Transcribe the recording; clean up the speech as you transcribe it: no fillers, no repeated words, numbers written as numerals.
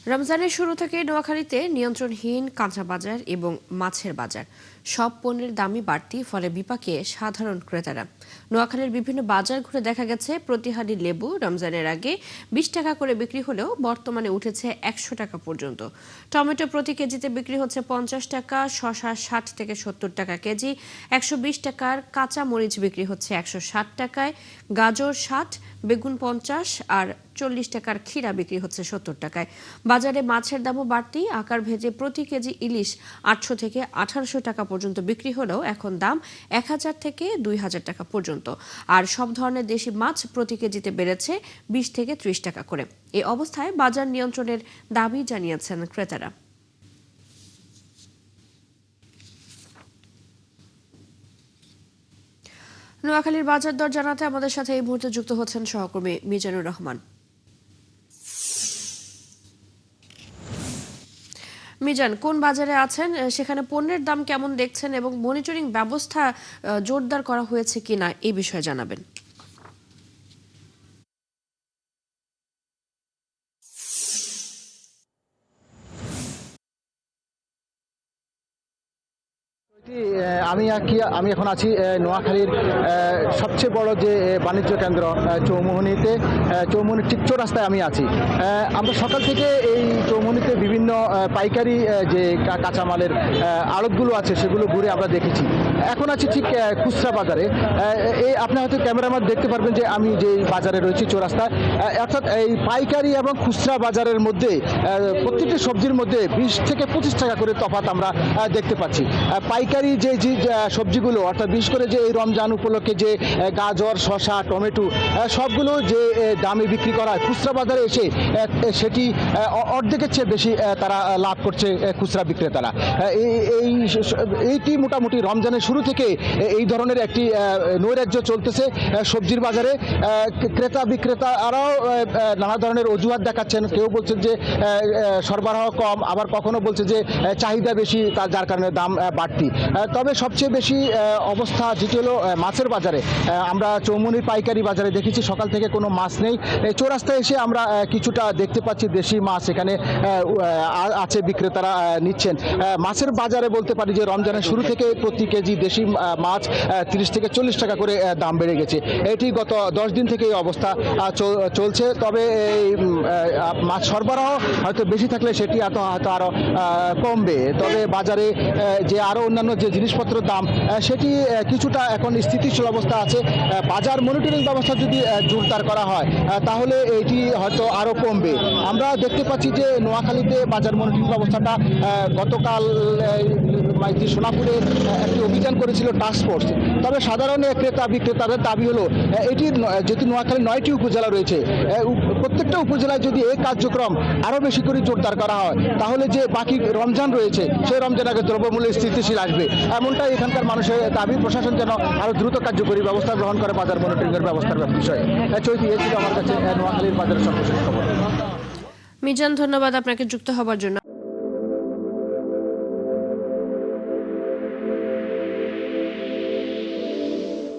রমজানের শুরু থেকে নোয়াখালীতে নিয়ন্ত্রণহীন কাঁচা বাজার এবং মাছের বাজার সব পণ্যের দামই বাড়তি, ফলে বিপাকে সাধারণ ক্রেতারা। নোয়াখালীর বিভিন্ন বাজার ঘুরে দেখা গেছে প্রতি হাঁড়ি লেবু রমজানের আগে 20 টাকা করে বিক্রি হলেও বর্তমানে উঠেছে 100 টাকা পর্যন্ত। টমেটো প্রতি কেজিতে বিক্রি হচ্ছে 50 টাকা, শসা 60 থেকে 70 টাকা কেজি, 120 টাকার কাঁচা মরিচ বিক্রি হচ্ছে 160 টাকায়, গাজর 60, বেগুন 50 আর 40 টাকার ক্ষীরা বিক্রি হচ্ছে 70 টাকায়। বাজারে মাছের দামও বাড়তি, আকার ভেজে প্রতি কেজি ইলিশ 800 থেকে 1800 টাকা পর্যন্ত বিক্রি হলেও এখন দাম 1000 থেকে 2000 টাকা পর্যন্ত। আর সব ধরনের দেশি মাছ প্রতি কেজিতে বেড়েছে 20 থেকে 30 টাকা করে। এই অবস্থায় বাজার নিয়ন্ত্রণের দাবি জানিয়েছেন ক্রেতারা। নোয়াখালীর বাজার দর জানাতে আমাদের সাথে এই মুহূর্তে যুক্ত হচ্ছেন সহকর্মী মিজানুর রহমান। মিজান, কোন বাজারে আছেন, সেখানে পণ্যের দাম কেমন দেখছেন এবং মনিটরিং ব্যবস্থা জোরদার করা হয়েছে কিনা এই বিষয়ে জানাবেন। আমি এখন আছি নোয়াখালীর সবচেয়ে বড় যে বাণিজ্য কেন্দ্র চৌমুহনীতে। চৌমুহনীর ঠিক চৌরাস্তায় আমি আছি। আমরা সকাল থেকে এই চৌমুহনীতে বিভিন্ন পাইকারি যে কাঁচামালের আড়তগুলো আছে সেগুলো ঘুরে আমরা দেখেছি। এখন আছি ঠিক খুচরা বাজারে। এই আপনি হয়তো ক্যামেরার মধ্যে দেখতে পারবেন যে আমি যে বাজারে রয়েছি চৌরাস্তায়, অর্থাৎ এই পাইকারি এবং খুচরা বাজারের মধ্যে প্রত্যেকটি সবজির মধ্যে 20 থেকে 25 টাকা করে তফাৎ আমরা দেখতে পাচ্ছি। পাইকারি যে সবজিগুলো, অর্থাৎ বিশেষ করে যে এই রমজান উপলক্ষে যে গাজর, শসা, টমেটো সবগুলো যে দামে বিক্রি করা হয়, খুচরা বাজারে এসে সেটি অর্ধেকের চেয়ে বেশি তারা লাভ করছে খুচরা বিক্রেতারা। এইটি মোটামুটি রমজানের শুরু থেকে এই ধরনের একটি নৈরাজ্য চলতেছে সবজির বাজারে। ক্রেতা বিক্রেতারাও নানা ধরনের অজুহাত দেখাচ্ছেন। কেউ বলছেন যে সরবরাহ কম, আবার কখনো বলছে যে চাহিদা বেশি, যার কারণে দাম বাড়তি। তবে সবচেয়ে বেশি অবস্থা যেটি হলো মাছের বাজারে। আমরা চৌমুহনীর পাইকারি বাজারে দেখেছি সকাল থেকে কোনো মাছ নেই। চৌরাস্তায় এসে আমরা কিছুটা দেখতে পাচ্ছি দেশি মাছ এখানে আছে, বিক্রেতারা নিচ্ছেন। মাছের বাজারে বলতে পারি যে রমজানের শুরু থেকে প্রতি কেজি দেশি মাছ 30 থেকে 40 টাকা করে দাম বেড়ে গেছে। এটি গত 10 দিন থেকে এই অবস্থা চলছে। তবে এই মাছ সরবরাহ হয়তো বেশি থাকলে সেটি হয়তো আরও কমবে। তবে বাজারে যে আরও অন্যান্য যে জিনিসপত্রের দাম সেটি কিছুটা এখন স্থিতিশীল অবস্থা আছে। বাজার মনিটরিং ব্যবস্থা যদি জোরদার করা হয় তাহলে এটি হয়তো আরও কমবে। আমরা দেখতে পাচ্ছি যে নোয়াখালীতে বাজার মনিটরিং ব্যবস্থাটা গতকাল সোনাপুরে একটি অভিযান করেছিল টাস্ক ফোর্স। তবে সাধারণ ক্রেতা বিক্রেতাদের দাবি হলো এটি যেহেতু নোয়াখালী 9টি উপজেলা রয়েছে, প্রত্যেকটা উপজেলায় যদি এই কার্যক্রম আরও বেশি করে জোরদার করা হয় তাহলে যে বাকি রমজান রয়েছে সেই রমজান আগে দ্রব্যমূল্য স্থিতিশীল আসবে, এমনটাই এখানকার মানুষের দাবি। প্রশাসন যেন আরও দ্রুত কার্যকরী ব্যবস্থা গ্রহণ করে বাজার মনিটরিংয়ের ব্যবস্থার বিষয়ে। চৈতি, এই ছিল আমার কাছে নোয়াখালীর বাজারের সর্বশেষ খবর। মিজান, ধন্যবাদ আপনাকে যুক্ত হবার জন্য।